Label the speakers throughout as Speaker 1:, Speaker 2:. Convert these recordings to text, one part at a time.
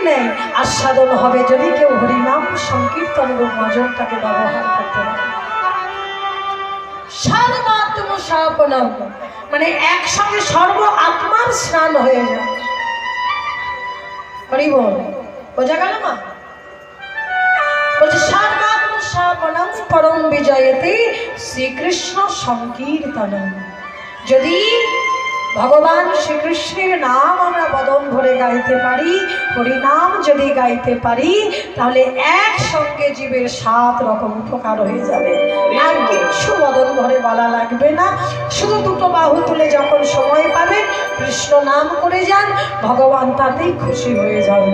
Speaker 1: নেই আস্বাদন হবে যদি কেউ হরিনাম সংকীর্তন এবং ভজনটাকে ব্যবহার করতে পারে। সর্বাত্ম স্নাপনম মানে একসঙ্গে সর্ব আত্মার স্নান হয়ে যায়। হরি বল, বোঝা গেল মা? বলছে সর্বাত্ম স্নাপনম পরম বিজয়তে শ্রীকৃষ্ণ সংকীর্তনম। যদি ভগবান শ্রীকৃষ্ণের নাম আমরা বদন ভরে গাইতে পারি, হরিনাম যদি গাইতে পারি, তাহলে একসঙ্গে জীবের 7 রকম উপকার হয়ে যাবে। আর কিছু বদন ভরে বলা লাগবে না, শুধু দুটো বাহু তুলে যখন সময় পাবেন কৃষ্ণ নাম করে যান, ভগবান তাতেই খুশি হয়ে যাবে।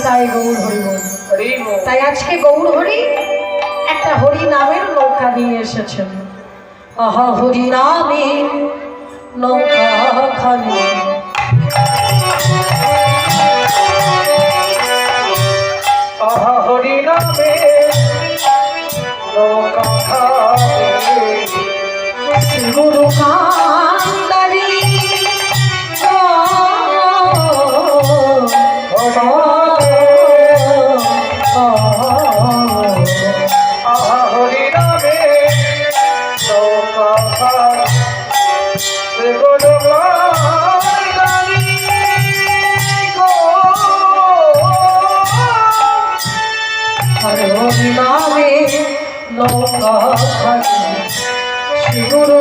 Speaker 1: তাই গৌর হরি বল। তাই আজকে গৌর হরি একটা হরি নামের নৌকা নিয়ে এসেছেন। আহা হরি নামে নৌকা খানি,
Speaker 2: আহা হরি নামে নৌকা খানি,
Speaker 1: গুরু কান্দারি
Speaker 2: আহা হরি নামে নৌকা খানি, গুরু কান্দারি গো।
Speaker 1: হরি নামে নৌকা খানি, শ্রী গুরু